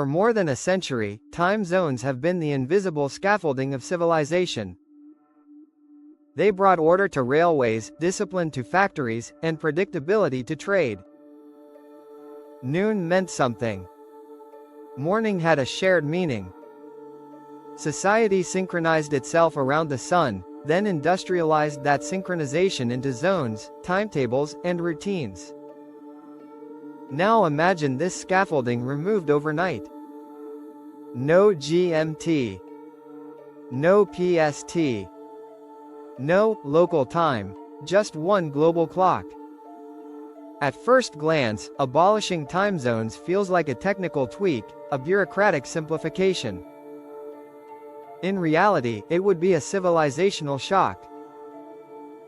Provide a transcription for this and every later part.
For more than a century, time zones have been the invisible scaffolding of civilization. They brought order to railways, discipline to factories, and predictability to trade. Noon meant something. Morning had a shared meaning. Society synchronized itself around the sun, then industrialized that synchronization into zones, timetables, and routines. Now imagine this scaffolding removed overnight. No GMT. No PST. No local time, just one global clock. At first glance, abolishing time zones feels like a technical tweak, a bureaucratic simplification. In reality, it would be a civilizational shock.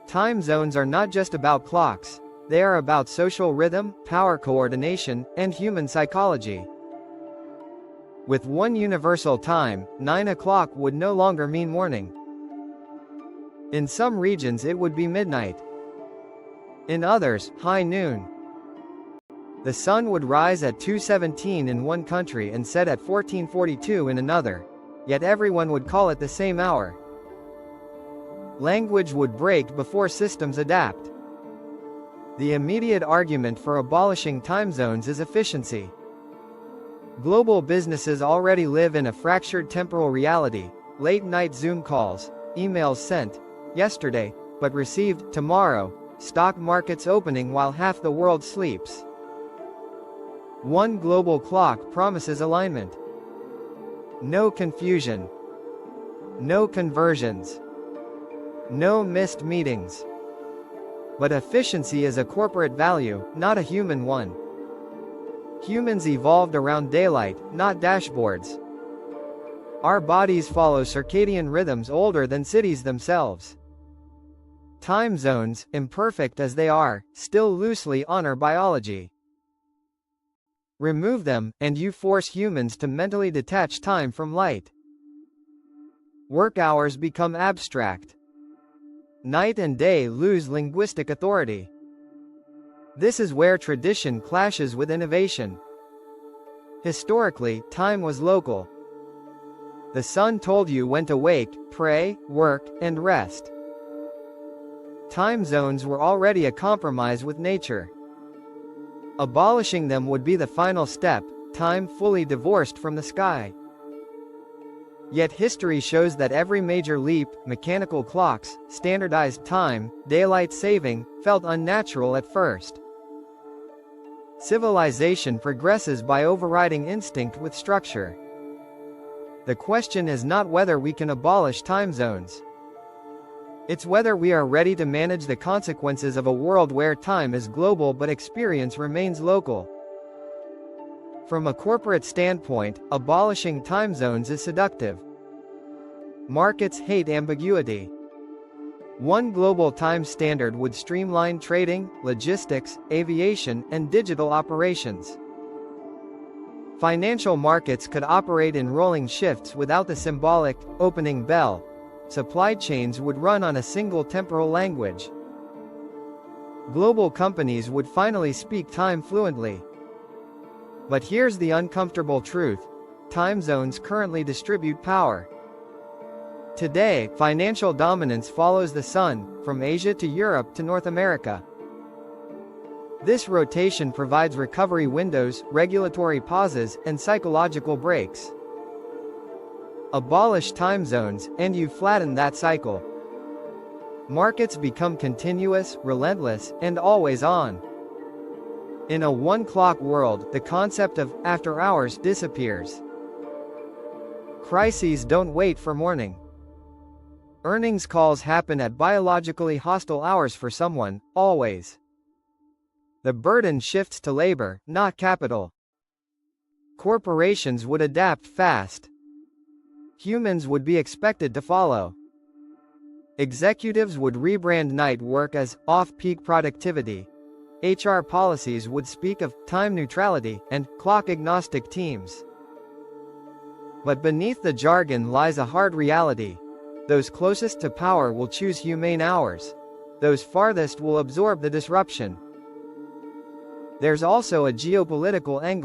Time zones are not just about clocks, they are about social rhythm, power coordination, and human psychology. With one universal time, 9 o'clock would no longer mean morning. In some regions it would be midnight. In others, high noon. The sun would rise at 2:17 in one country and set at 14:42 in another, yet everyone would call it the same hour. Language would break before systems adapt. The immediate argument for abolishing time zones is efficiency. Global businesses already live in a fractured temporal reality: late-night Zoom calls, emails sent yesterday, but received tomorrow, stock markets opening while half the world sleeps. One global clock promises alignment. No confusion. No conversions. No missed meetings. But efficiency is a corporate value, not a human one. Humans evolved around daylight, not dashboards. Our bodies follow circadian rhythms older than cities themselves. Time zones, imperfect as they are, still loosely honor biology. Remove them, and you force humans to mentally detach time from light. Work hours become abstract. Night and day lose linguistic authority. This is where tradition clashes with innovation. Historically, time was local. The sun told you when to wake, pray, work, and rest. Time zones were already a compromise with nature. Abolishing them would be the final step, time fully divorced from the sky. Yet history shows that every major leap, mechanical clocks, standardized time, daylight saving, felt unnatural at first. Civilization progresses by overriding instinct with structure. The question is not whether we can abolish time zones. It's whether we are ready to manage the consequences of a world where time is global but experience remains local. From a corporate standpoint, abolishing time zones is seductive. Markets hate ambiguity. One global time standard would streamline trading, logistics, aviation, and digital operations. Financial markets could operate in rolling shifts without the symbolic opening bell. Supply chains would run on a single temporal language. Global companies would finally speak time fluently. But here's the uncomfortable truth: time zones currently distribute power. Today, financial dominance follows the sun, from Asia to Europe to North America. This rotation provides recovery windows, regulatory pauses, and psychological breaks. Abolish time zones, and you flatten that cycle. Markets become continuous, relentless, and always on. In a one-clock world, the concept of after hours disappears. Crises don't wait for morning. Earnings calls happen at biologically hostile hours for someone, always. The burden shifts to labor, not capital. Corporations would adapt fast. Humans would be expected to follow. Executives would rebrand night work as off-peak productivity. HR policies would speak of time neutrality and clock-agnostic teams. But beneath the jargon lies a hard reality. Those closest to power will choose humane hours. Those farthest will absorb the disruption. There's also a geopolitical angle.